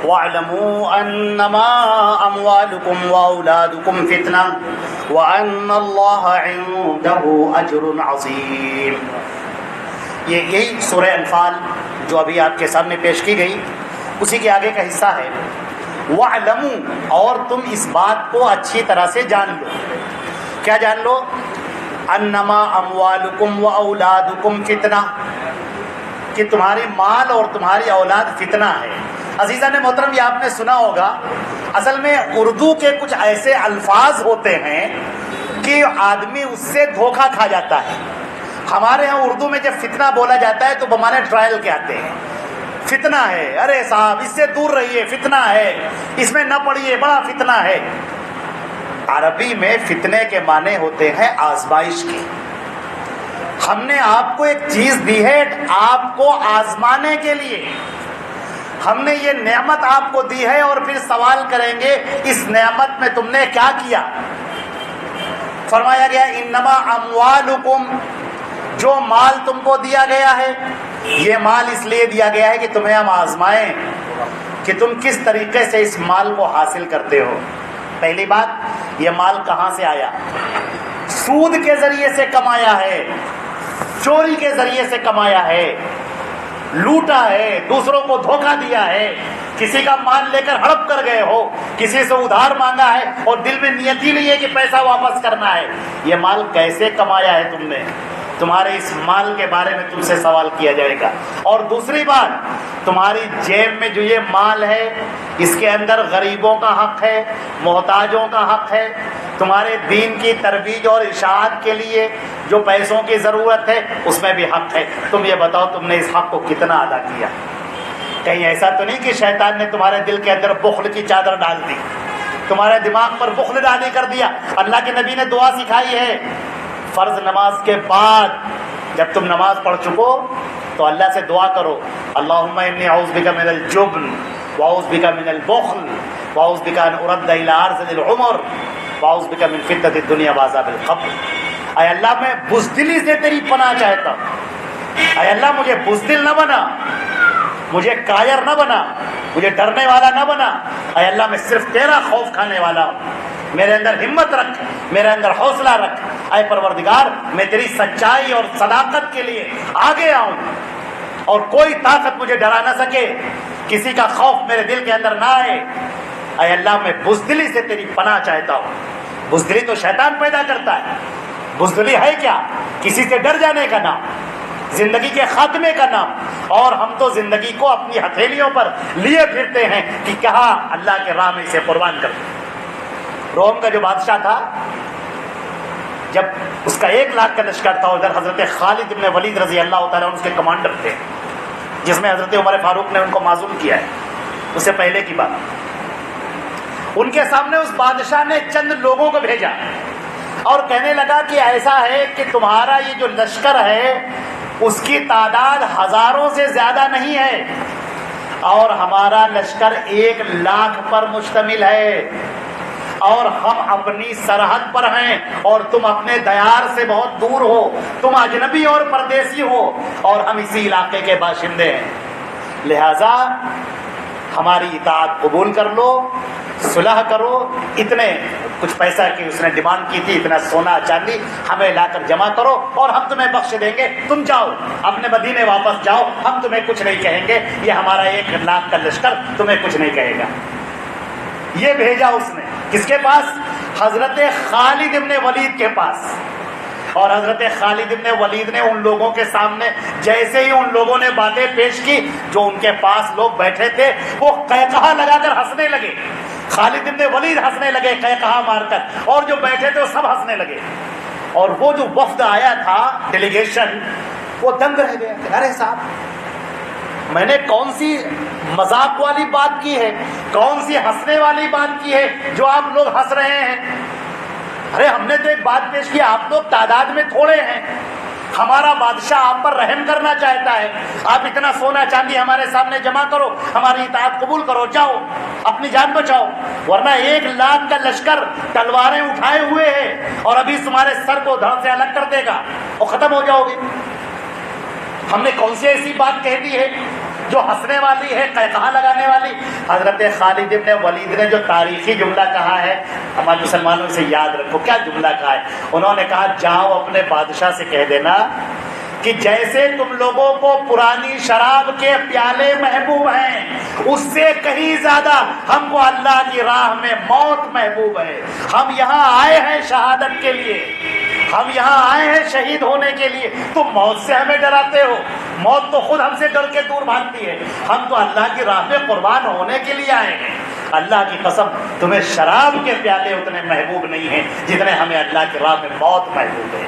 وَاعْلَمُوا أَنَّمَا أَمْوَالُكُمْ وَأَوْلَادُكُمْ فِتْنَةٌ وَأَنَّ اللَّهَ عِندَهُ أَجْرٌ عَظِيمٌ۔ یہی سورہ انفال جو ابھی آپ کے سامنے پیش کی گئی اسی کے آگے کا حصہ ہے۔ وَاعْلَمُوا، اور تم اس بات کو اچھی طرح سے جان لو۔ کیا جان لو؟ انما اموالکم و اولادکم فتنہ، کہ تمہاری مال اور تمہاری اولاد فتنہ ہے۔ عزیزان محترم، یہ آپ نے سنا ہوگا، اصل میں اردو کے کچھ ایسے الفاظ ہوتے ہیں کہ آدمی اس سے دھوکہ کھا جاتا ہے۔ ہمارے ہاں اردو میں جب فتنہ بولا جاتا ہے تو بمانے ٹرائل کے آتے ہیں۔ فتنہ ہے، ارے صاحب اس سے دور رہیے، فتنہ ہے، اس میں نہ پڑھیے، بڑا فتنہ ہے۔ عربی میں فتنے کے معنی ہوتے ہیں آزمائش کے۔ ہم نے آپ کو ایک چیز دی ہے آپ کو آزمانے کے لیے، ہم نے یہ نعمت آپ کو دی ہے اور پھر سوال کریں گے اس نعمت میں تم نے کیا کیا۔ فرمایا گیا انما اموالکم، جو مال تم کو دیا گیا ہے یہ مال اس لیے دیا گیا ہے کہ تمہیں ہم آزمائیں کہ تم کس طریقے سے اس مال کو حاصل کرتے ہو۔ پہلی بات، یہ مال کہاں سے آیا؟ سود کے ذریعے سے کمایا ہے، چوری کے ذریعے سے کمایا ہے، لوٹا ہے، دوسروں کو دھوکہ دیا ہے، کسی کا مال لے کر ہڑپ کر گئے ہو، کسی سے ادھار مانگا ہے اور دل میں نیت ہی نہیں ہے کہ پیسہ واپس کرنا ہے۔ یہ مال کیسے کمایا ہے تم نے؟ تمہارے اس مال کے بارے میں تم سے سوال کیا جائے گا۔ اور دوسری بات، تمہاری جیب میں جو یہ مال ہے اس کے اندر غریبوں کا حق ہے، محتاجوں کا حق ہے، تمہارے دین کی ترویج اور اشاعت کے لیے جو پیسوں کی ضرورت ہے اس میں بھی حق ہے۔ تم یہ بتاؤ تم نے اس حق کو کتنا ادا کیا؟ کہیں ایسا تو نہیں کہ شیطان نے تمہارے دل کے اندر بخل کی چادر ڈال دی، تمہارے دماغ پر بخل ڈالی کر دیا؟ اللہ کے نبی نے دعا سکھائی ہے، فرض نماز کے بعد جب تم نماز پڑھ چکو تو اللہ سے دعا کرو، اللہم انی اعوذ بک من الجبن واعوذ بک من البخل واعوذ بک ان ارد الی ارذل العمر واعوذ بک من فتنۃ الدنیا وعذاب القبر۔ اے اللہ میں بزدلی سے تیری پناہ چاہتا ہوں، اے اللہ مجھے بزدل نہ بنا، مجھے کائر نہ بنا، مجھے ڈرنے والا نہ بنا، اے اللہ میں صرف تیرا خوف کھانے والا ہوں، میرے اندر ہمت رکھ، میرے اندر حوصلہ رکھ، اے پروردگار میں تیری سچائی اور صداقت کے لیے آگے آؤں اور کوئی طاقت مجھے ڈرا نہ سکے، کسی کا خوف میرے دل کے اندر نہ آئے۔ اے اللہ میں بزدلی سے تیری پناہ چاہتا ہوں۔ بزدلی تو شیطان پیدا کرتا ہے۔ بزدلی ہے کیا؟ کسی سے ڈر جانے کا نام، زندگی کے خاتمے کا نام، اور ہم تو زندگی کو اپنی ہتھیلیوں پر لیے پھرتے ہیں کہ کہاں اللہ کے راہ میں اسے قربان کر دیں۔ روم کا جو بادشاہ تھا، جب اس کا 1,00,000 کا لشکر تھا، ادھر حضرت خالد بن ولید رضی اللہ تعالیٰ عنہ اس کے کمانڈر تھے، جس میں حضرت عمر فاروق نے ان کو معزول کیا ہے۔ اس سے پہلے کی بات، ان کے سامنے اس بادشاہ نے چند لوگوں کو بھیجا اور کہنے لگا کہ ایسا ہے کہ تمہارا یہ جو لشکر ہے اس کی تعداد ہزاروں سے زیادہ نہیں ہے اور ہمارا لشکر 1,00,000 پر مشتمل ہے، اور ہم اپنی سرحد پر ہیں اور تم اپنے دیار سے بہت دور ہو، تم اجنبی اور پردیسی ہو اور ہم اسی علاقے کے باشندے ہیں، لہذا ہماری اطاعت قبول کر لو، صلح کرو، اتنے کچھ پیسہ کی اس نے ڈیمانڈ کی تھی، اتنا سونا چاندی ہمیں لا کر جمع کرو اور ہم تمہیں بخش دیں گے، تم جاؤ اپنے مدینے واپس جاؤ، ہم تمہیں کچھ نہیں کہیں گے، یہ ہمارا 1,00,000 کا لشکر تمہیں کچھ نہیں کہے گا۔ یہ بھیجا اس نے کس کے پاس؟ حضرت خالد ابن ولید کے پاس۔ اور حضرت خالد ابن ولید نے ان لوگوں کے سامنے جیسے ہی ان لوگوں نے باتیں پیش کی، جو ان کے پاس لوگ بیٹھے تھے وہ قہقہا لگا کر ہنسنے لگے۔ خالد ابن ولید ہنسنے لگے قہقہا مار کر، اور جو بیٹھے تھے وہ سب ہنسنے لگے، اور وہ جو وفد آیا تھا ڈیلیگیشن وہ دنگ رہ گئے کہ ارے صاحب میں نے کون سی مذاق والی بات کی ہے، کون سی ہنسنے والی بات کی ہے جو آپ لوگ ہنس رہے ہیں؟ ارے ہم نے تو ایک بات پیش کی، آپ لوگ تعداد میں تھوڑے ہیں، ہمارا بادشاہ آپ پر رحم کرنا چاہتا ہے، آپ اتنا سونا چاندی ہمارے سامنے جمع کرو، ہماری اطاعت قبول کرو، جاؤ اپنی جان بچاؤ، ورنہ 1,00,000 کا لشکر تلواریں اٹھائے ہوئے ہے اور ابھی تمہارے سر کو دھڑ سے الگ کر دے گا اور ختم ہو جاؤ گے۔ ہم نے کون سی ایسی بات کہہ دی ہے جو ہنسنے والی ہے، قہقہا لگانے والی. حضرت خالد ابن ولید نے جو تاریخی جملہ کہا ہے ہمارے مسلمانوں سے یاد رکھو. کیا جملہ کہا ہے؟ انہوں نے کہا جاؤ اپنے بادشاہ سے کہہ دینا کہ جیسے تم لوگوں کو پرانی شراب کے پیالے محبوب ہیں، اس سے کہیں زیادہ ہم کو اللہ کی راہ میں موت محبوب ہے. ہم یہاں آئے ہیں شہادت کے لیے، ہم یہاں آئے ہیں شہید ہونے کے لیے. تم موت سے ہمیں ڈراتے ہو، موت تو خود ہم سے ڈر کے دور بھاگتی ہے. ہم تو اللہ کی راہ میں قربان ہونے کے لیے آئے ہیں. اللہ کی قسم تمہیں شراب کے پیالے اتنے محبوب نہیں ہیں جتنے ہمیں اللہ کی راہ میں موت محبوب ہے.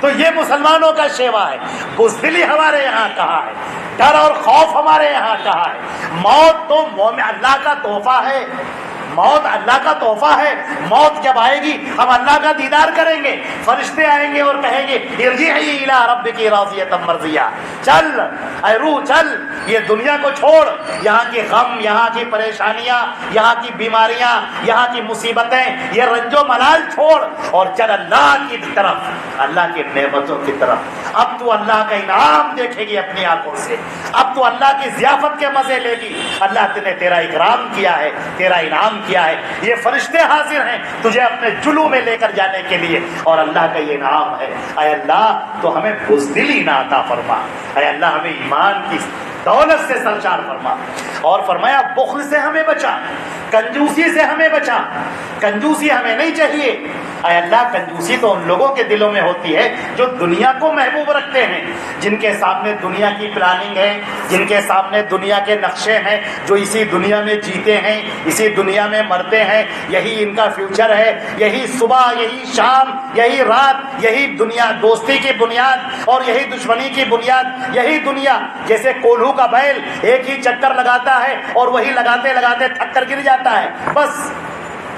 تو یہ مسلمانوں کا شیوا ہے. بزدلی ہمارے یہاں کہاں ہے، ڈر اور خوف ہمارے یہاں کہاں ہے. موت تو مومن اللہ کا تحفہ ہے، موت اللہ کا تحفہ ہے. موت جب آئے گی ہم اللہ کا دیدار کریں گے، فرشتے آئیں گے اور کہیں گے ارجعی الی ربک راضیۃ مرضیہ، چل اے روح چل، یہ دنیا کو چھوڑ، یہاں کی غم، یہاں کی پریشانیاں، یہاں کی بیماریاں، یہاں کی مصیبتیں، یہ رنج و ملال چھوڑ اور چل اللہ کی طرف، اللہ کی نعمتوں کی طرف. اب تو اللہ کا انعام دیکھے گی اپنی آنکھوں سے، اب تو اللہ کی ضیافت کے مزے لے گی. اللہ نے تیرا اکرام کیا ہے، تیرا انعام کیا ہے. یہ فرشتے حاضر ہیں تجھے اپنے جلو میں لے کر جانے کے لیے، اور اللہ کا یہ انعام ہے. اے اللہ تو ہمیں بزدلی نہ عطا فرما، اے اللہ ہمیں ایمان کی دولت سے سرشار فرما. اور فرمایا بخل سے ہمیں بچا، کنجوسی سے ہمیں بچا. کنجوسی ہمیں نہیں چاہیے. اے اللہ کنجوسی تو ان لوگوں کے دلوں میں ہوتی ہے جو دنیا کو محبوب رکھتے ہیں، جن کے سامنے دنیا کی پلاننگ ہے، جن کے سامنے دنیا کے نقشے ہیں، جو اسی دنیا میں جیتے ہیں، اسی دنیا میں مرتے ہیں، یہی ان کا فیوچر ہے، یہی صبح، یہی شام، یہی رات، یہی دنیا دوستی کی بنیاد اور یہی دشمنی کی بنیاد، یہی دنیا. جیسے کولہو کا بیل ایک ہی چکر لگاتا ہے اور وہی لگاتے لگاتے تھک کر گر جاتا ہے بس.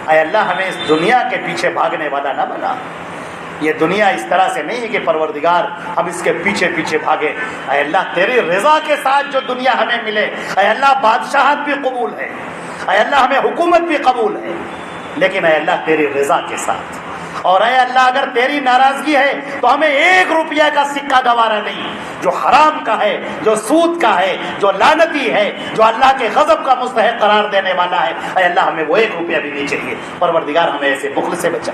اے اللہ ہمیں اس دنیا کے پیچھے بھاگنے والا نہ بنا. یہ دنیا اس طرح سے نہیں ہے کہ پروردگار ہم اس کے پیچھے پیچھے بھاگے. اے اللہ تیری رضا کے ساتھ جو دنیا ہمیں ملے، اے اللہ بادشاہت بھی قبول ہے، اے اللہ ہمیں حکومت بھی قبول ہے، لیکن اے اللہ تیری رضا کے ساتھ. اور اے اللہ اگر تیری ناراضگی ہے تو ہمیں 1 روپیہ کا سکہ گوارا نہیں. جو حرام کا ہے، جو سود کا ہے، جو لعنتی ہے، جو اللہ کے غضب کا مستحق قرار دینے والا ہے، اے اللہ ہمیں وہ 1 روپیہ بھی نہیں چاہیے. پروردگار ہمیں ایسے بخل سے بچا.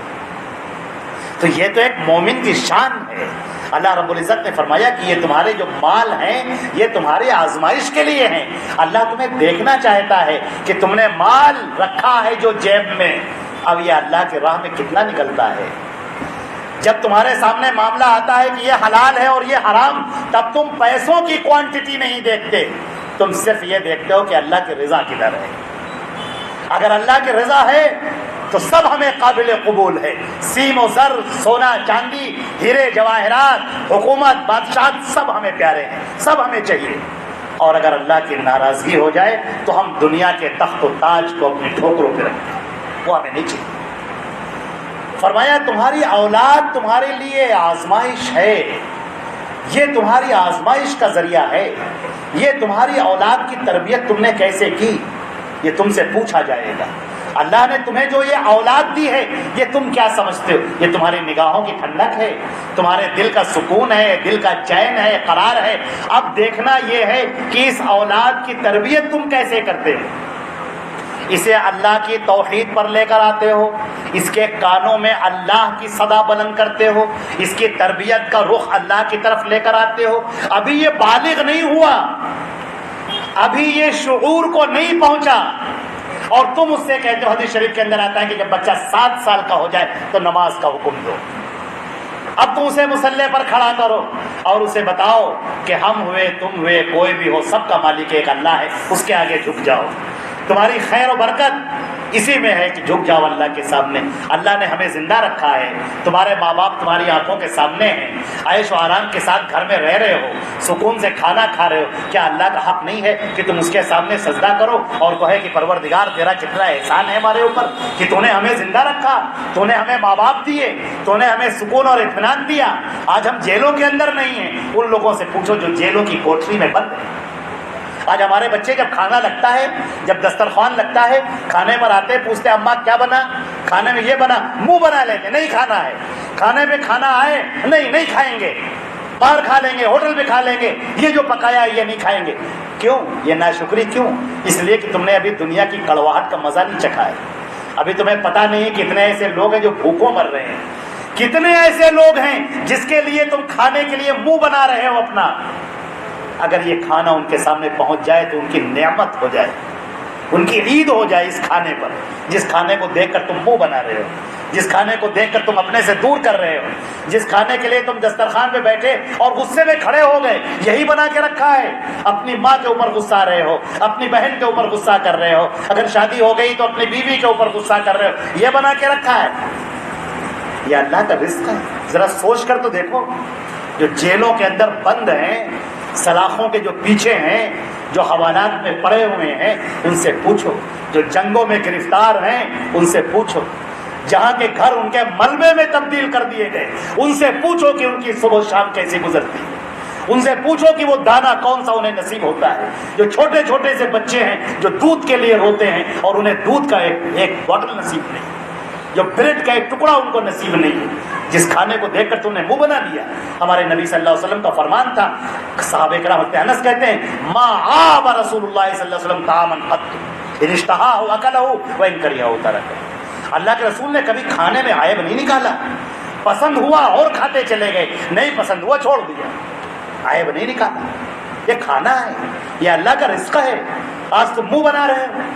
تو یہ تو ایک مومن کی شان ہے. اللہ رب العزت نے فرمایا کہ یہ تمہارے جو مال ہیں یہ تمہاری آزمائش کے لیے ہیں. اللہ تمہیں دیکھنا چاہتا ہے کہ تم نے مال رکھا ہے جو جیب میں، اب یہ اللہ کی راہ میں کتنا نکلتا ہے. جب تمہارے سامنے معاملہ آتا ہے کہ یہ حلال ہے اور یہ حرام، تب تم پیسوں کی کوانٹٹی نہیں دیکھتے، تم صرف یہ دیکھتے ہو کہ اللہ کی رضا کدھر ہے. اگر اللہ کی رضا ہے تو سب ہمیں قابل قبول ہے. سیم و زر، سونا چاندی، ہیرے جواہرات، حکومت، بادشاہت، سب ہمیں پیارے ہیں، سب ہمیں چاہیے. اور اگر اللہ کی ناراضگی ہو جائے تو ہم دنیا کے تخت و تاج کو اپنی ٹھوکروں پہ رکھتے ہیں، وہ ہمیں نہیں چاہیے. فرمایا تمہاری اولاد تمہارے لیے آزمائش ہے، یہ تمہاری آزمائش کا ذریعہ ہے. یہ تمہاری اولاد کی تربیت تم نے کیسے کی یہ تم سے پوچھا جائے گا. اللہ نے تمہیں جو یہ اولاد دی ہے یہ تم کیا سمجھتے ہو؟ یہ تمہاری نگاہوں کی ٹھنڈک ہے، تمہارے دل کا سکون ہے، دل کا چین ہے، قرار ہے. اب دیکھنا یہ ہے کہ اس اولاد کی تربیت تم کیسے کرتے ہو. اسے اللہ کی توحید پر لے کر آتے ہو، اس کے کانوں میں اللہ کی صدا بلند کرتے ہو، اس کی تربیت کا رخ اللہ کی طرف لے کر آتے ہو. ابھی یہ بالغ نہیں ہوا، ابھی یہ شعور کو نہیں پہنچا، اور تم اس سے کہتے ہو. حدیث شریف کے اندر آتا ہے کہ جب بچہ 7 سال کا ہو جائے تو نماز کا حکم دو. اب تم اسے مصلی پر کھڑا کرو اور اسے بتاؤ کہ ہم ہوئے، تم ہوئے، کوئی بھی ہو، سب کا مالک ایک اللہ ہے، اس کے آگے جھک جاؤ. تمہاری خیر و برکت اسی میں ہے کہ جھک جاؤ اللہ کے سامنے. اللہ نے ہمیں زندہ رکھا ہے، تمہارے ماں باپ تمہاری آنکھوں کے سامنے ہیں، عیش و آرام کے ساتھ گھر میں رہ رہے ہو، سکون سے کھانا کھا رہے ہو. کیا اللہ کا حق نہیں ہے کہ تم اس کے سامنے سجدہ کرو اور کہے کہ پروردگار تیرا کتنا احسان ہے ہمارے اوپر کہ تو نے ہمیں زندہ رکھا، تو نے ہمیں ماں باپ دیے، تو نے ہمیں سکون اور اطمینان دیا. آج ہم جیلوں کے اندر نہیں ہیں. ان لوگوں سے پوچھو جو جیلوں کی کوٹری میں بند ہیں. آج ہمارے بچے جب کھانا لگتا ہے، جب دسترخوان لگتا ہے، کھانے پر آتے پوچھتے اماں کیا بنا، کھانے میں یہ بنا، منہ بنا لیتے، نہیں کھانا ہے. کھانے پہ کھانا آئے، نہیں کھائیں گے، باہر کھا لیں گے، ہوٹل پہ کھا لیں گے، یہ جو پکایا ہے یہ نہیں کھائیں گے. کیوں؟ یہ ناشکری کیوں؟ اس لیے کہ تم نے ابھی دنیا کی کڑواہٹ کا مزہ نہیں چکھا ہے. ابھی تمہیں پتہ نہیں ہے کتنے ایسے لوگ ہیں جو بھوکوں مر رہے ہیں, کتنے ایسے لوگ ہیں جس کے لیے تم کھانے کے لیے منہ بنا رہے ہو اپنا. اگر یہ کھانا ان کے سامنے پہنچ جائے تو ان کی نعمت ہو جائے, ان کی عید ہو جائے اس کھانے پر, جس کھانے کو دیکھ کر تم منہ بنا رہے ہو, جس کھانے کو دیکھ کر تم اپنے سے دور کر رہے ہو, جس کھانے کے لیے تم دسترخوان پہ بیٹھے اور غصے میں کھڑے ہو گئے, یہی بنا کے رکھا ہے. اپنی ماں کے اوپر غصہ رہے ہو, اپنی بہن کے اوپر غصہ کر رہے ہو, اگر شادی ہو گئی تو اپنی بیوی کے اوپر غصہ کر رہے ہو, یہ بنا کے رکھا ہے. یہ اللہ کا رزق ہے. ذرا سوچ کر تو دیکھو, جو جیلوں کے اندر بند ہیں, سلاخوں کے جو پیچھے ہیں, جو حوالات میں پڑے ہوئے ہیں, ان سے پوچھو. جو جنگوں میں گرفتار ہیں ان سے پوچھو. جہاں کے گھر ان کے ملبے میں تبدیل کر دیے گئے, ان سے پوچھو کہ ان کی صبح شام کیسی گزرتی. ان سے پوچھو کہ وہ دانا کون سا انہیں نصیب ہوتا ہے. جو چھوٹے چھوٹے سے بچے ہیں جو دودھ کے لیے روتے ہیں اور انہیں دودھ کا ایک بوتل نصیب نہیں, جو بریڈ کا ایک ٹکڑا ان کو نصیب نہیں, جس کھانے کو دیکھ کر تم نے منہ بنا دیا. ہمارے نبی صلی اللہ علیہ وسلم کا فرمان تھا, صحابہ کرام انس کہتے ہیں ما عاب رسول اللہ صلی اللہ علیہ وسلم طعاما قط ان اشتهاه اكله وان كرهه تركه. اللہ کے رسول نے کبھی کھانے میں عیب نہیں نکالا. پسند ہوا اور کھاتے چلے گئے, نہیں پسند ہوا چھوڑ دیا, عیب نہیں نکالا. یہ کھانا ہے, یہ اللہ کا رزق ہے. آج تم منہ بنا رہے ہو,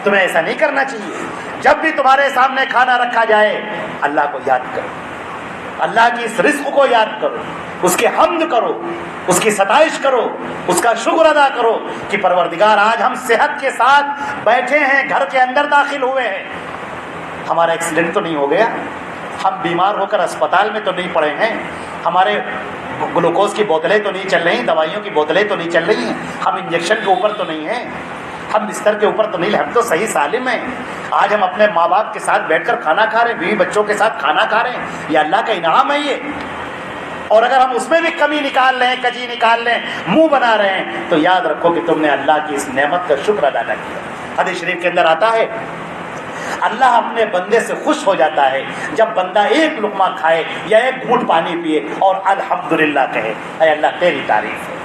تمہیں ایسا نہیں کرنا چاہیے. جب بھی تمہارے سامنے کھانا رکھا جائے اللہ کو یاد کرو, اللہ کی اس رزق کو یاد کرو, اس کی حمد کرو, اس کی ستائش کرو, اس کا شکر ادا کرو کہ پروردگار آج ہم صحت کے ساتھ بیٹھے ہیں, گھر کے اندر داخل ہوئے ہیں, ہمارا ایکسیڈنٹ تو نہیں ہو گیا, ہم بیمار ہو کر اسپتال میں تو نہیں پڑے ہیں, ہمارے گلوکوز کی بوتلیں تو نہیں چل رہی, دوائیوں کی بوتلیں تو نہیں چل رہی ہیں, ہم انجیکشن کے اوپر تو نہیں ہیں, ہم بستر کے اوپر تو نہیں, ہم تو صحیح سالم ہیں. آج ہم اپنے ماں باپ کے ساتھ بیٹھ کر کھانا کھا رہے ہیں, بیوی بچوں کے ساتھ کھانا کھا رہے ہیں, یہ اللہ کا انعام ہے یہ. اور اگر ہم اس میں بھی کمی نکال لیں, کجی نکال لیں, منہ بنا رہے ہیں, تو یاد رکھو کہ تم نے اللہ کی اس نعمت کا شکر ادا نہ کیا. حدیث شریف کے اندر آتا ہے اللہ اپنے بندے سے خوش ہو جاتا ہے جب بندہ ایک لقمہ کھائے یا ایک گھونٹ پانی پیے اور الحمدللہ کہے, اے اللہ تیری تعریف ہے.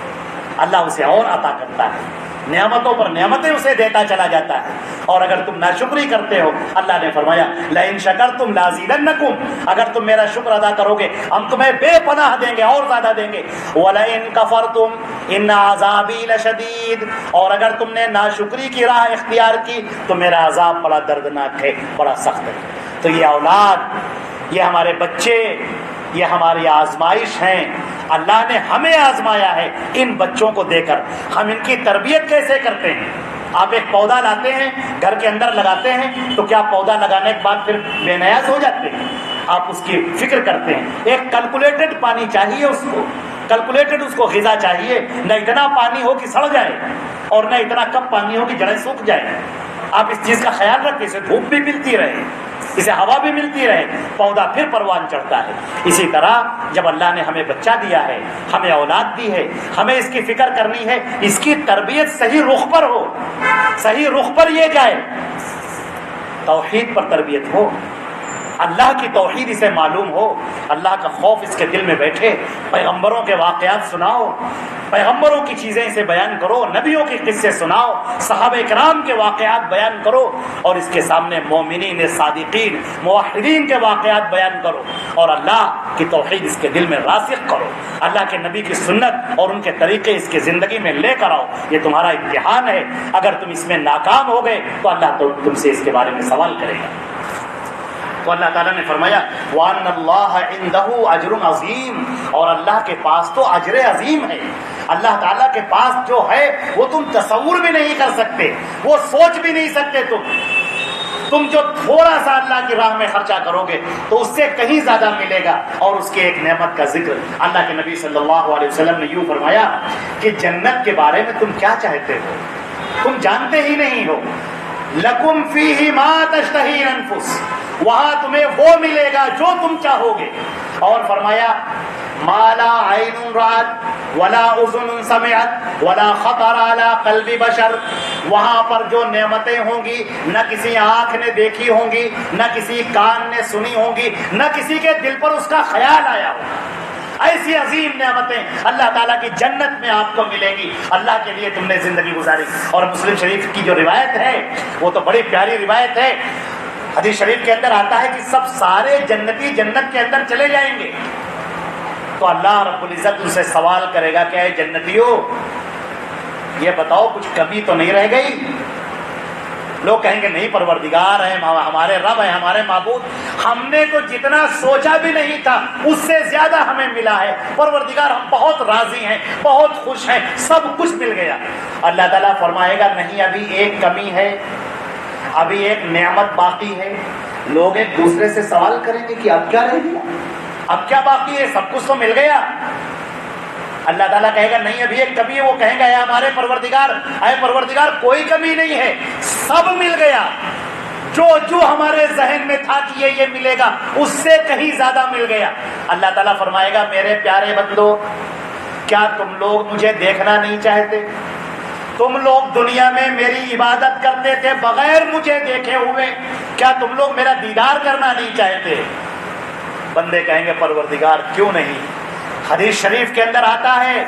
اللہ اسے اور عطا کرتا ہے, نعمتوں پر نعمتیں اسے دیتا چلا جاتا ہے. اور اگر تم ناشکری کرتے ہو, اللہ نے فرمایا لئن شکرتم لازیدنکم, اگر تم میرا شکر ادا کرو گے ہم تمہیں بے پناہ دیں گے, اور زیادہ دیں گے. ولئن کفرتم ان عذابی لشدید, اور اگر تم نے ناشکری کی راہ اختیار کی تو میرا عذاب بڑا دردناک ہے, بڑا سخت ہے. تو یہ اولاد, یہ ہمارے بچے, یہ ہماری آزمائش ہیں. اللہ نے ہمیں آزمایا ہے ان بچوں کو دے کر. ہم ان کی تربیت کیسے کرتے ہیں؟ آپ ایک پودا لاتے ہیں, گھر کے اندر لگاتے ہیں, تو کیا پودا لگانے کے بعد پھر بے نیاز ہو جاتے ہیں؟ آپ اس کی فکر کرتے ہیں. ایک کیلکولیٹڈ پانی چاہیے اس کو, کیلکولیٹڈ اس کو غذا چاہیے, نہ اتنا پانی ہو کہ سڑ جائے اور نہ اتنا کم پانی ہو کہ جڑیں سوکھ جائے. آپ اس چیز کا خیال رکھیں, اسے دھوپ بھی ملتی رہے, اسے ہوا بھی ملتی رہے, پودا پھر پروان چڑھتا ہے. اسی طرح جب اللہ نے ہمیں بچہ دیا ہے, ہمیں اولاد دی ہے, ہمیں اس کی فکر کرنی ہے, اس کی تربیت صحیح رخ پر ہو, صحیح رخ پر یہ جائے, توحید پر تربیت ہو, اللہ کی توحید اسے معلوم ہو, اللہ کا خوف اس کے دل میں بیٹھے, پیغمبروں کے واقعات سناؤ, پیغمبروں کی چیزیں اسے بیان کرو, نبیوں کے قصے سناؤ, صحابہ کرام کے واقعات بیان کرو, اور اس کے سامنے مومنین, صادقین, موحدین کے واقعات بیان کرو, اور اللہ کی توحید اس کے دل میں راسخ کرو, اللہ کے نبی کی سنت اور ان کے طریقے اس کی زندگی میں لے کر آؤ. یہ تمہارا امتحان ہے, اگر تم اس میں ناکام ہو گئے تو اللہ تو تم سے اس کے بارے میں سوال کرے گا. تو اللہ تعالیٰ نے فرمایا وَأَنَّ اللَّهَ عِنْدَهُ أَجْرٌ عَظِيمٌ, اور اللہ کے پاس تو اجر عظیم ہے. اللہ تعالیٰ کے پاس جو ہے وہ تم تصور بھی نہیں کر سکتے, وہ سوچ بھی نہیں سکتے. تم جو تھوڑا سا اللہ کی راہ میں خرچہ کرو گے تو اس سے کہیں زیادہ ملے گا. اور اس کے ایک نعمت کا ذکر اللہ کے نبی صلی اللہ علیہ وسلم نے یوں فرمایا کہ جنت کے بارے میں تم کیا چاہتے ہو, تم جانتے ہی نہیں ہو. لکم فیہ ما تشتہی الانفس, وہاں تمہیں وہ ملے گا جو تم چاہو گے. اور فرمایا ما لا عین رأت ولا اذن سمعت ولا خطر علی قلب بشر, وہاں پر جو نعمتیں ہوں گی نہ کسی آنکھ نے دیکھی ہوں گی, نہ کسی کان نے سنی ہوں گی, نہ کسی کے دل پر اس کا خیال آیا ہوگا. ایسی عظیم نعمتیں اللہ تعالیٰ کی جنت میں آپ کو ملیں گی. اللہ کے لیے تم نے زندگی گزاری. اور مسلم شریف کی جو روایت ہے وہ تو بڑی پیاری روایت ہے. حدیث شریف کے اندر آتا ہے کہ سب سارے جنتی جنت کے اندر چلے جائیں گے تو اللہ رب العزت ان سے سوال کرے گا کہ اے جنتیوں یہ بتاؤ کچھ کمی تو نہیں رہ گئی؟ لوگ کہیں گے نہیں پروردگار ہے, ہمارے رب ہے, ہمارے معبود, ہم نے تو جتنا سوچا بھی نہیں تھا اس سے زیادہ ہمیں ملا ہے. پروردگار ہم بہت راضی ہیں, بہت خوش ہیں, سب کچھ مل گیا. اللہ تعالیٰ فرمائے گا نہیں, ابھی ایک کمی ہے, ابھی ایک نعمت باقی ہے. لوگ ایک دوسرے سے سوال کریں گے کہ اب کیا رہ گیا, اب کیا باقی ہے, سب کچھ تو مل گیا. اللہ تعالیٰ کہے گا نہیں ابھی ایک کمی ہے. وہ کہیں گے اے ہمارے پروردگار, اے پروردگار کوئی کمی نہیں ہے, سب مل گیا. جو جو ہمارے ذہن میں تھا کہ یہ ملے گا اس سے کہیں زیادہ مل گیا. اللہ تعالیٰ فرمائے گا میرے پیارے بندو کیا تم لوگ مجھے دیکھنا نہیں چاہتے؟ تم لوگ دنیا میں میری عبادت کرتے تھے بغیر مجھے دیکھے ہوئے, کیا تم لوگ میرا دیدار کرنا نہیں چاہتے؟ بندے کہیں گے پروردگار کیوں نہیں. حدیث شریف کے اندر آتا ہے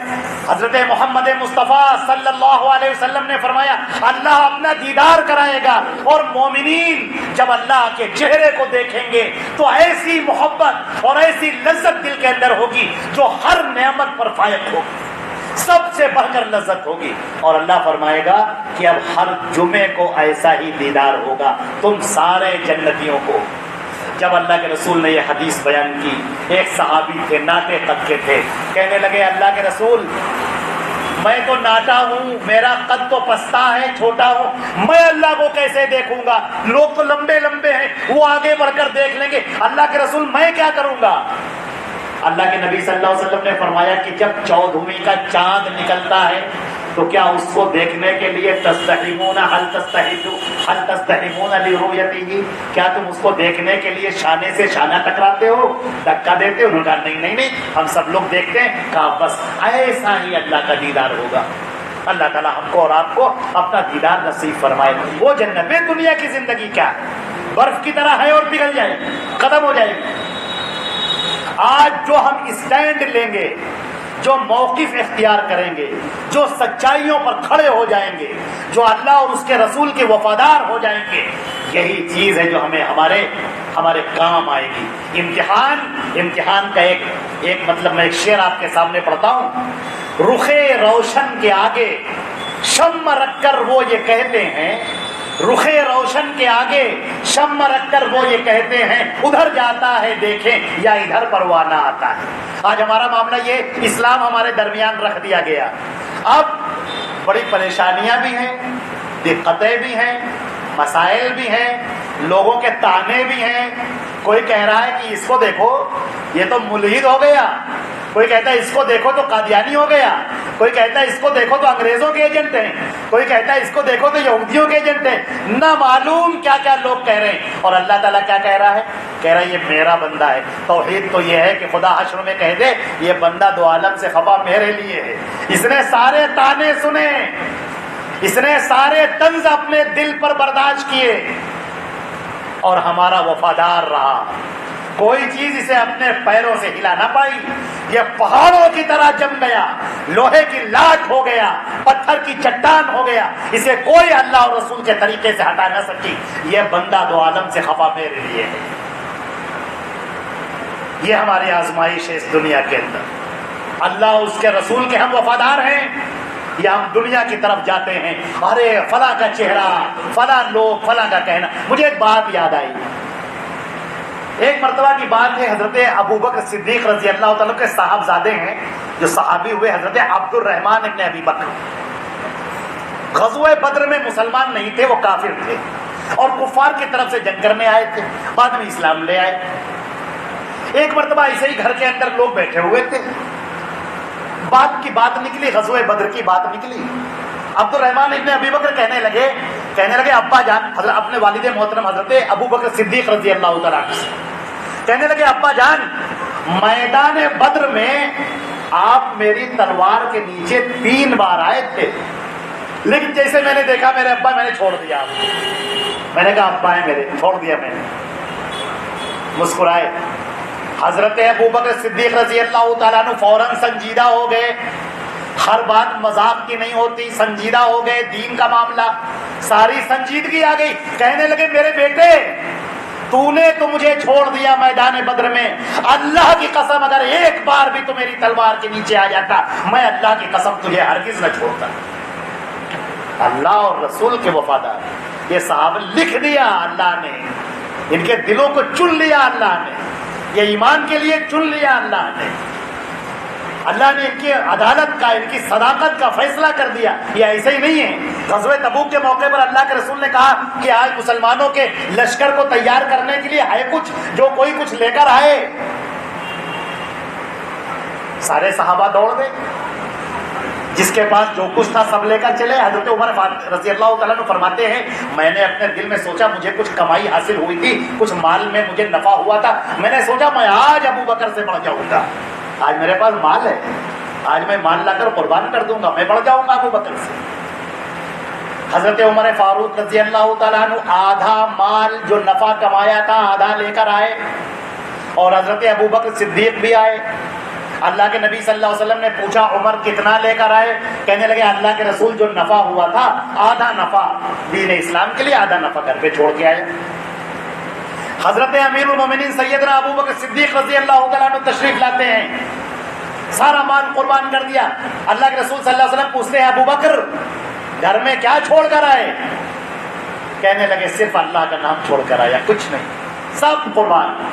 حضرت محمد مصطفیٰ صلی اللہ علیہ وسلم نے فرمایا اللہ اپنا دیدار کرائے گا اور مومنین جب اللہ کے چہرے کو دیکھیں گے تو ایسی محبت اور ایسی لذت دل کے اندر ہوگی جو ہر نعمت پر فائق ہوگی, سب سے بڑھ کر لذت ہوگی. اور اللہ فرمائے گا کہ اب ہر جمعے کو ایسا ہی دیدار ہوگا تم سارے جنتیوں کو. جب اللہ کے رسول نے یہ حدیث بیان کی, ایک صحابی تھے, ناٹے قد کے تھے, کہنے لگے اللہ کے رسول میں تو ناٹا ہوں, میرا قد تو پستہ ہے, چھوٹا ہوں, میں اللہ کو کیسے دیکھوں گا؟ لوگ تو لمبے لمبے ہیں, وہ آگے بڑھ کر دیکھ لیں گے, اللہ کے رسول میں کیا کروں گا؟ اللہ کے نبی صلی اللہ علیہ وسلم نے فرمایا کہ جب 14ویں کا چاند نکلتا ہے تو کیا اس کو دیکھنے کے لیے تستحمون حل تستحمون لرؤیتہ, کیا تم اس کو دیکھنے کے لیے شانے سے شانہ ٹکراتے ہو, دھکا دیتے ہو؟ انہوں نے کہا نہیں, ہم سب لوگ دیکھتے ہیں. کہا بس ایسا ہی اللہ کا دیدار ہوگا. اللہ تعالیٰ ہم کو اور آپ کو اپنا دیدار نصیب فرمائے. وہ جنت میں دنیا کی زندگی کیا ہے, برف کی طرح ہے اور پگھل جائے, ختم ہو جائے گی. آج جو ہم اسٹینڈ لیں گے, جو موقف اختیار کریں گے, جو سچائیوں پر کھڑے ہو جائیں گے, جو اللہ اور اس کے رسول کے وفادار ہو جائیں گے, یہی چیز ہے جو ہمیں ہمارے کام آئے گی. امتحان کا ایک مطلب میں ایک شعر آپ کے سامنے پڑھتا ہوں. رخ روشن کے آگے شمع رکھ کر وہ یہ کہتے ہیں, رخ روشن کے آگے شمع رکھ کر وہ یہ کہتے ہیں ادھر جاتا ہے دیکھیں یا ادھر پروانہ آتا ہے. آج ہمارا معاملہ یہ, اسلام ہمارے درمیان رکھ دیا گیا. اب بڑی پریشانیاں بھی ہیں, دقتیں بھی ہیں, مسائل بھی ہیں, لوگوں کے تانے بھی ہیں. کوئی کہہ رہا ہے کہ اس کو دیکھو یہ تو ملحد ہو گیا, کوئی کہتا ہے اس کو دیکھو تو قادیانی ہو گیا, کوئی کہتا ہے اس کو دیکھو تو انگریزوں کے ایجنٹ ہیں, کوئی کہتا ہے اس کو دیکھو تو یہودیوں کے ایجنٹ ہیں. نہ معلوم کیا کیا لوگ کہہ رہے ہیں. اور اللہ تعالیٰ کیا کہہ رہا ہے؟ کہہ رہا ہے یہ میرا بندہ ہے. توحید تو یہ ہے کہ خدا حشر میں کہہ دے یہ بندہ دو عالم سے خفا میرے لیے ہے, اس نے سارے تانے سنے, اس نے سارے طنز اپنے دل پر برداشت کیے اور ہمارا وفادار رہا. کوئی چیز اسے اپنے پیروں سے ہلا نہ پائی. یہ پہاڑوں کی طرح جم گیا, لوہے کی لاٹ ہو گیا, پتھر کی چٹان ہو گیا, اسے کوئی اللہ اور رسول کے طریقے سے ہٹا نہ سکی. یہ بندہ دو عالم سے خفا میرے لیے ہے. یہ ہماری آزمائش ہے اس دنیا کے اندر. اللہ اور اس کے رسول کے ہم وفادار ہیں یا ہم دنیا کی طرف جاتے ہیں, ارے فلاں کا چہرہ, فلاں لوگ, فلاں کا کہنا. مجھے ایک بات یاد آئی. ایک مرتبہ کی بات ہے, حضرت ابو بکر صدیق رضی اللہ تعالیٰ کے صاحبزادے ہیں جو صحابی ہوئے, حضرت عبد الرحمن ابن ابی بکر. غزوہ بدر میں مسلمان نہیں تھے, وہ کافر تھے اور کفار کی طرف سے جنگ کرنے آئے تھے, بعد میں اسلام لے آئے. ایک مرتبہ ایسے ہی گھر کے اندر لوگ بیٹھے ہوئے تھے, بات کی بات نکلی, غزوہ بدر کی بات نکلی. عبد الرحمن ابن ابی بکر کہنے لگے ابا جان, اپنے والد محترم حضرت ابو بکر صدیق رضی اللہ تعالیٰ عنہ سے کہنے لگے ابا جان میدان بدر میں آپ میری تلوار کے نیچے 3 بار آئے تھے, لیکن جیسے میں نے دیکھا میرے ابا, میں نے چھوڑ دیا. میں نے کہا ابا ہے میرے, چھوڑ دیا میں نے. مسکرائے. حضرت ابو بکر صدیق رضی اللہ تعالیٰ عنہ فوراً سنجیدہ ہو گئے. ہر بات مذاق کی نہیں ہوتی, سنجیدہ ہو گئے. دین کا معاملہ ساری سنجیدگی آ گئی. کہنے لگے میرے بیٹے تو نے تو مجھے چھوڑ دیا میدان بدر میں, اللہ کی قسم اگر ایک بار بھی تو میری تلوار کے نیچے آ جاتا میں اللہ کی قسم تجھے ہرگز نہ چھوڑتا. اللہ اور رسول کے وفادار, یہ صحابہ لکھ دیا اللہ نے, ان کے دلوں کو چن لیا اللہ نے, یہ ایمان کے لیے چن لیا اللہ نے. اللہ نے ان کی عدالت کا, ان کی صداقت کا فیصلہ کر دیا. یہ ایسے ہی نہیں ہے. غزوہ تبوک کے موقع پر اللہ کے رسول نے کہا کہ آج مسلمانوں کے لشکر کو تیار کرنے کے لیے ہے کچھ, جو کوئی کچھ لے کر آئے. سارے صحابہ دوڑ گئے, جس کے پاس جو کچھ تھا سب لے کر چلے. حضرت عمر رضی اللہ تعالیٰ عنہ فرماتے ہیں میں نے اپنے دل میں سوچا مجھے کچھ کمائی حاصل ہوئی تھی, کچھ مال میں مجھے نفع ہوا تھا, میں نے سوچا میں آج ابو بکر سے بڑھ جاؤں گا. آج میرے پاس مال ہے, آج میں مال لا کر قربان کر دوں گا, میں بڑھ جاؤں گا ابو بکر سے. حضرت عمر فاروق رضی اللہ تعالیٰ عنہ آدھا مال جو نفع کمایا تھا آدھا لے کر آئے, اور حضرت ابو بکر صدیق بھی آئے. اللہ کے نبی صلی اللہ علیہ وسلم نے پوچھا عمر کتنا لے کر آئے؟ کہنے لگے اللہ کے رسول جو نفع ہوا تھا آدھا نفع دین اسلام کے لیے, آدھا نفع گھر پہ چھوڑ کے آئے. حضرت امیر المومنین سیدنا ابو بکر صدیق رضی اللہ تعالیٰ عنہ تشریف لاتے ہیں, سارا مال قربان کر دیا. اللہ کے رسول صلی اللہ علیہ وسلم پوچھتے ہیں ابو بکر گھر میں کیا چھوڑ کر آئے؟ کہنے لگے صرف اللہ کا نام چھوڑ کر آیا, کچھ نہیں, سب قربان.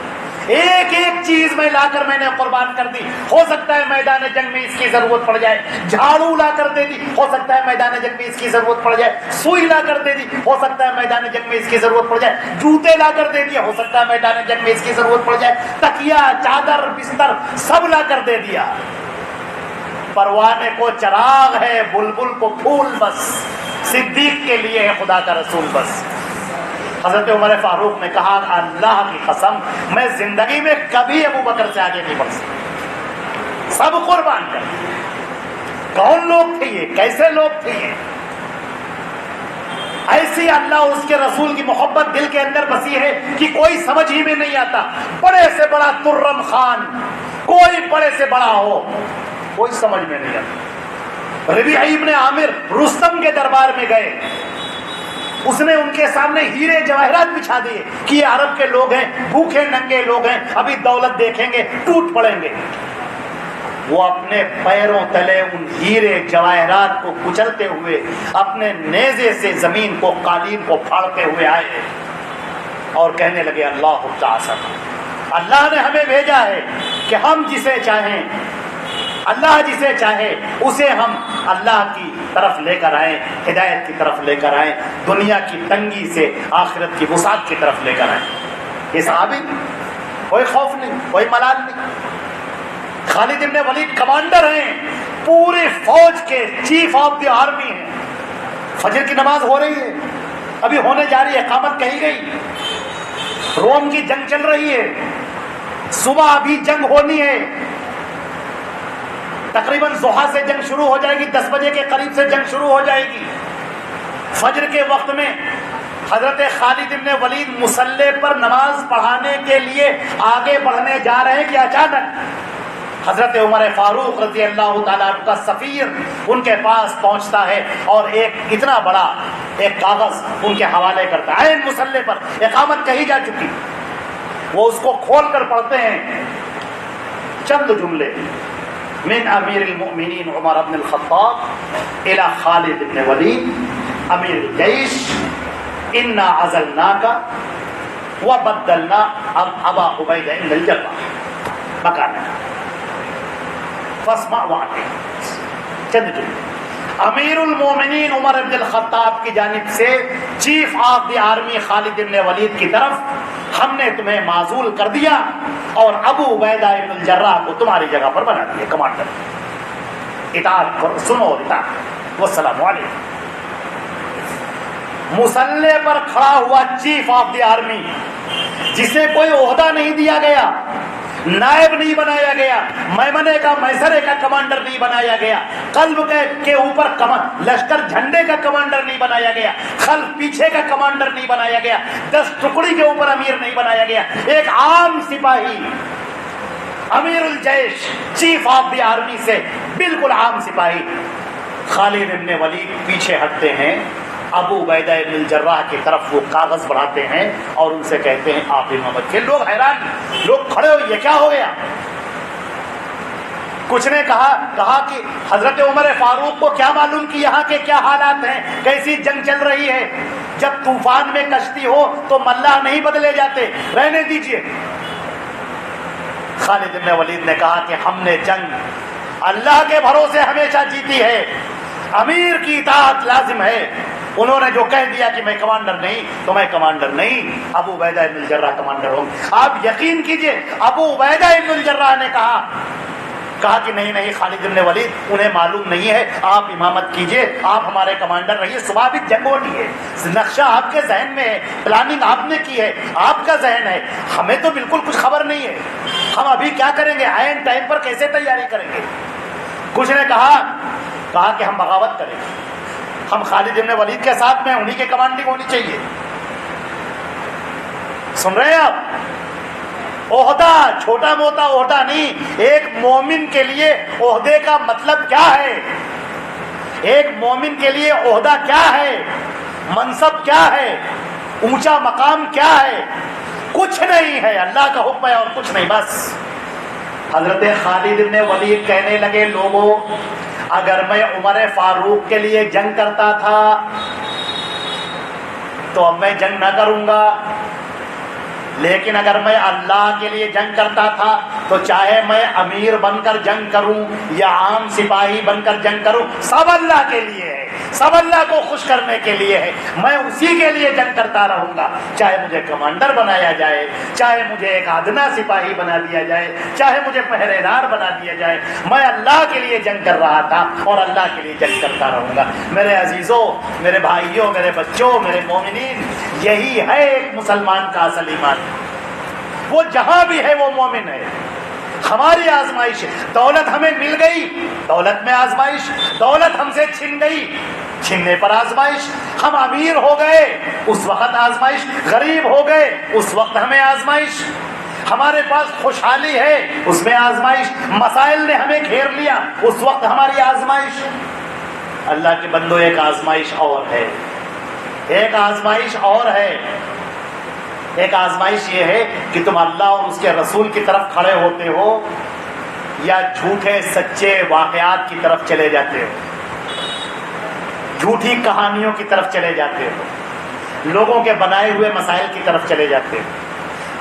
ایک ایک چیز میں لا کر میں نے قربان کر دی. ہو سکتا ہے میدان جنگ میں اس کی ضرورت پڑ جائے, جھاڑو لا کر دے دی, ہو سکتا ہے میدان جنگ میں اس کی ضرورت پڑ جائے, سوئی لا کر دے دی, ہو سکتا ہے میدان جنگ میں اس کی ضرورت پڑ جائے, جوتے لا کر دے دیے, ہو سکتا ہے میدان جنگ میں اس کی ضرورت پڑ جائے, تکیا چادر بستر سب لا کر دے دیا. پروانے کو چراغ ہے, بلبل کو پھول بس, صدیق کے لیے ہے خدا کا رسول بس. حضرت عمر فاروق نے کہا اللہ کی قسم میں زندگی میں کبھی ابو بکر سے آگے نہیں بڑھ سکتا, سب قربان کر. کون لوگ تھے یہ, کیسے لوگ تھے یہ؟ ایسی اللہ اس کے رسول کی محبت دل کے اندر بسی ہے کہ کوئی سمجھ ہی میں نہیں آتا. بڑے سے بڑا ترم خان, کوئی بڑے سے بڑا ہو, کوئی سمجھ میں نہیں آتا. ربیعہ ابن عامر رستم کے دربار میں گئے, اس نے ان کے سامنے ہیرے جواہرات بچھا دیے کہ یہ عرب کے لوگ ہیں, بھوکے ننگے لوگ ہیں, ابھی دولت دیکھیں گے ٹوٹ پڑیں گے. وہ اپنے پیروں تلے ان ہیرے جواہرات کو کچلتے ہوئے اپنے نیزے سے زمین کو, قالین کو پھاڑتے ہوئے آئے اور کہنے لگے اللہ تعالی, اللہ نے ہمیں بھیجا ہے کہ ہم جسے چاہیں, اللہ جسے چاہے اسے ہم اللہ کی طرف لے کر آئیں, ہدایت کی طرف لے کر آئیں, دنیا کی تنگی سے آخرت کی وسعت کی طرف لے کر آئیں. یہ صحابی کوئی خوف نہیں, کوئی ملال نہیں. خالد ابن ولید کمانڈر ہیں, پورے فوج کے چیف آف دی آرمی ہیں. فجر کی نماز ہو رہی ہے, ابھی ہونے جا رہی ہے, اقامت کہی گئی, روم کی جنگ چل رہی ہے, صبح ابھی جنگ ہونی ہے, تقریباً ضحیٰ سے جنگ شروع ہو جائے گی, 10 بجے کے قریب سے جنگ شروع ہو جائے گی. فجر کے وقت میں حضرت خالد ابن ولید مصلی پر نماز پڑھانے کے لیے آگے بڑھنے جا رہے ہیں کہ اچانک حضرت عمر فاروق رضی اللہ تعالیٰ عنہ کا سفیر ان کے پاس پہنچتا ہے اور ایک اتنا بڑا ایک کاغذ ان کے حوالے کرتا ہے. عین مصلی پر اقامت کہی جا چکی, وہ اس کو کھول کر پڑھتے ہیں چند جملے, من امیر المؤمنین عمر بن الخطاب الى خالد بن ولید امیر الجیش انا عزلناک وبدلنا ابا عبیدہ بن الجراح مکانہ فاسمع واطع. چند جملے. امیر المومنین عمر بن الخطاب کی جانب سے چیف آف دی آرمی خالد بن ولید کی طرف ہم نے تمہیں معزول کر دیا اور ابو عبیدہ بن الجراح کو تمہاری جگہ پر بنا دیا کمانڈر. اطاعت کرو, سنو اور اطاعت. والسلام علیکم. مسلح پر کھڑا ہوا چیف آف دی آرمی جسے کوئی عہدہ نہیں دیا گیا, نائب نہیں بنایا گیا, میمنے کا میسرے کا کمانڈر نہیں بنایا گیا, قلب کے اوپر لشکر جھنڈے کا کمانڈر نہیں بنایا گیا, خلف پیچھے کا کمانڈر نہیں بنایا گیا, 10 ٹکڑی کے اوپر امیر نہیں بنایا گیا, ایک عام سپاہی امیر Aljaish, chief of the army سے بالکل عام سپاہی خالد ابن ولید پیچھے ہٹتے ہیں، ابو عبیدہ ابن الجراح کی طرف وہ کاغذ بڑھاتے ہیں اور ان سے کہتے ہیں آپ امامت کے۔ لوگ حیران، لوگ کھڑے ہوئے، یہ کیا ہو گیا؟ کچھ نے کہا کہ حضرت عمر فاروق کو کیا معلوم کہ یہاں کے کیا حالات ہیں، کیسی جنگ چل رہی ہے، جب طوفان میں کشتی ہو تو ملاح نہیں بدلے جاتے، رہنے دیجئے۔ خالد بن ولید نے کہا کہ ہم نے جنگ اللہ کے بھروسے ہمیشہ جیتی ہے، امیر کی اطاعت لازم ہے، انہوں نے جو کہہ دیا کہ میں کمانڈر نہیں تو میں کمانڈر نہیں، ابو عبیدہ ابن الجراح کمانڈر ہوں۔ آپ یقین کیجئے ابو عبیدہ ابن الجراح نے کہا کہ نہیں خالد بن ولید، انہیں معلوم نہیں ہے، آپ امامت کیجئے، آپ ہمارے کمانڈر رہیے۔ ثوابت جنگ ہوتی ہے، نقشہ آپ کے ذہن میں ہے، پلاننگ آپ نے کی ہے، آپ کا ذہن ہے، ہمیں تو بالکل کچھ خبر نہیں ہے، ہم ابھی کیا کریں گے، عین ٹائم پر کیسے تیاری کریں گے۔ کچھ نے کہا کہ ہم بغاوت کریں گے، ہم خالد بن ولید کے ساتھ میں، انہی کے کمانڈنگ ہونی چاہیے۔ سن رہے ہیں آپ؟ عہدہ چھوٹا موٹا عہدہ نہیں، ایک مومن کے لیے عہدے کا مطلب کیا ہے، ایک مومن کے لیے عہدہ کیا ہے، منصب کیا ہے، اونچا مقام کیا ہے، کچھ نہیں ہے، اللہ کا حکم ہے اور کچھ نہیں، بس۔ حضرت خالد بن ولید کہنے لگے لوگوں اگر میں عمر فاروق کے لیے جنگ کرتا تھا تو اب میں جنگ نہ کروں گا، لیکن اگر میں اللہ کے لیے جنگ کرتا تھا تو چاہے میں امیر بن کر جنگ کروں یا عام سپاہی بن کر جنگ کروں، سب اللہ کے لیے ہے، سب اللہ کو خوش کرنے کے لیے ہے، میں اسی کے لیے جنگ کرتا رہوں گا، چاہے مجھے کمانڈر بنایا جائے، چاہے مجھے ایک ادنا سپاہی بنا دیا جائے، چاہے مجھے پہرے دار بنا دیا جائے، میں اللہ کے لیے جنگ کر رہا تھا اور اللہ کے لیے جنگ کرتا رہوں گا۔ میرے عزیزوں، میرے بھائیوں، میرے بچوں، میرے مومنین، یہی ہے ایک مسلمان کا اصل ایمان، وہ جہاں بھی ہے وہ مومن ہے۔ ہماری آزمائش، دولت ہمیں مل گئی، دولت میں آزمائش، دولت ہم سے چھن گئی، چھننے پر آزمائش، ہم امیر ہو گئے اس وقت آزمائش، غریب ہو گئے اس وقت ہمیں آزمائش، ہمارے پاس خوشحالی ہے اس میں آزمائش، مسائل نے ہمیں گھیر لیا اس وقت ہماری آزمائش۔ اللہ کے بندو، ایک آزمائش اور ہے، ایک آزمائش اور ہے، ایک آزمائش یہ ہے کہ تم اللہ اور اس کے رسول کی طرف کھڑے ہوتے ہو یا جھوٹے سچے واقعات کی طرف چلے جاتے ہو، جھوٹی کہانیوں کی طرف چلے جاتے ہو، لوگوں کے بنائے ہوئے مسائل کی طرف چلے جاتے ہو،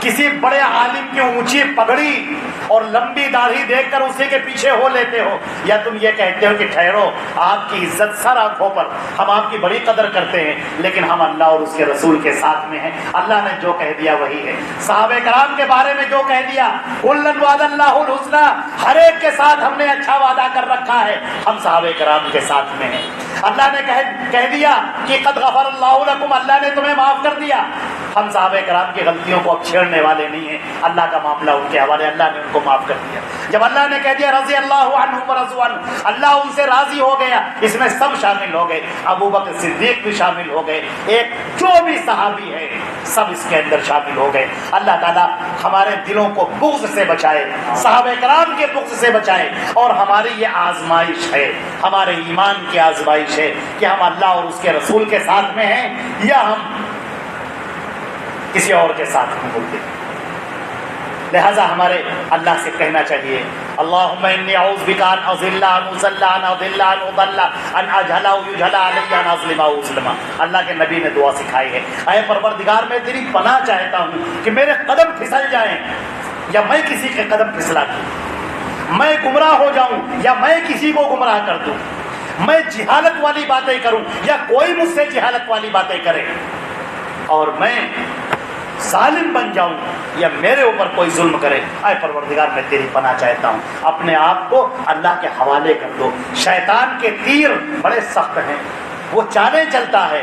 کسی بڑے عالم کی اونچی پگڑی اور لمبی داڑھی دیکھ کر اسی کے پیچھے ہو لیتے ہو، یا تم یہ کہتے ہو کہ ٹھہرو، آپ کی عزت سر آنکھوں پر، ہم آپ کی بڑی قدر کرتے ہیں، لیکن ہم اللہ اور اس کے رسول کے ساتھ میں ہیں، اللہ نے جو کہہ دیا وہی ہے، صحابہ کرام کے بارے میں جو کہہ دیا، کُلًّا وعد اللہ الحسنی، ہر ایک کے ساتھ ہم نے اچھا وعدہ کر رکھا ہے، ہم صحابہ کرام کے ساتھ میں ہیں۔ اللہ نے کہہ دیا کہ قد غفر اللہ لکم، اللہ نے تمہیں معاف کر دیا، ہم صحابہ کرام کی غلطیوں کو اب چھیڑنے والے نہیں ہیں، اللہ کا معاملہ ان کے حوالے، اللہ نے ان کو معاف کر دیا۔ جب اللہ نے کہہ دیا رضی اللہ عنہم ورضوا عنہ، اللہ ان سے راضی ہو گیا، اس میں سب شامل ہو گئے، ابو بکر صدیق بھی شامل ہو گئے، ایک جو بھی صحابی ہے سب اس کے اندر شامل ہو گئے۔ اللہ تعالیٰ ہمارے دلوں کو بغض سے بچائے، صحابہ کرام کے بغض سے بچائے، اور ہماری یہ آزمائش ہے، ہمارے ایمان کی آزمائش ہے کہ ہم اللہ اور اس کے رسول کے ساتھ میں ہیں یا ہم کسی اور کے ساتھ ہم بولتے ہیں۔ لہذا ہمارے اللہ سے کہنا چاہیے اللہم انی اعوذ بک ان اضل ان اضل ان اضل ان اضل ان اجہل او یجہل علی ان اظلم او اظلم۔ اللہ کے نبی نے دعا سکھائی ہے، اے پروردگار میں تیری پناہ چاہتا ہوں کہ میرے قدم پھسل جائیں یا میں کسی کے قدم پھسلا دوں، میں گمراہ ہو جاؤں یا میں کسی کو گمراہ کر دوں، میں جہالت والی باتیں کروں یا کوئی مجھ سے جہالت والی باتیں کرے، اور میں ظالم بن جاؤں یا میرے اوپر کوئی ظلم کرے، اے پروردگار میں تیری پناہ چاہتا ہوں۔ اپنے آپ کو اللہ کے حوالے کر دو۔ شیطان کے تیر بڑے سخت ہیں، وہ چالیں چلتا ہے،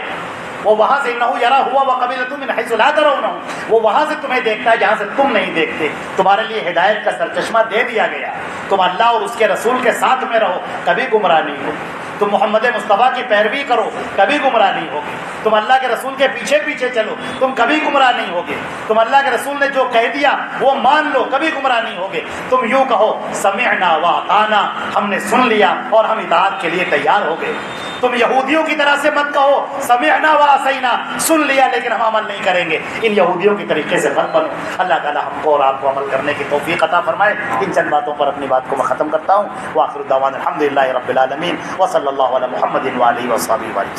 وہ وہاں سے انہو یرا ہوا وقبیلۃ من حیث لا ترونہ، وہ وہاں سے تمہیں دیکھتا ہے جہاں سے تم نہیں دیکھتے۔ تمہارے لیے ہدایت کا سرچشمہ دے دیا گیا، تم اللہ اور اس کے رسول کے ساتھ میں رہو، کبھی گمراہ نہیں ہو۔ تم محمد مصطفیٰ کی پیروی کرو کبھی گمراہ نہیں ہوگے. تم اللہ کے رسول کے پیچھے پیچھے چلو تم کبھی گمراہ نہیں ہوگے. تم اللہ کے رسول نے جو کہہ دیا وہ مان لو کبھی گمراہ نہیں ہوگے. تم یوں کہو سمعنا واطعنا، ہم نے سن لیا اور ہم اطاعت کے لیے تیار ہو گئے. تم یہودیوں کی طرح سے مت کہو سمعنا وعصینا، سن لیا لیکن ہم عمل نہیں کریں گے. ان یہودیوں کی طریقے سے مت بنو. اللہ تعالی ہم کو اور آپ کو عمل کرنے کی توفیق عطا فرمائے. ان چند باتوں پر اپنی بات کو میں ختم کرتا ہوں. وآخر دعوانا الحمدللہ رب العالمین وصلی اللہ علی محمد وآلہ وصحبہ وسلم.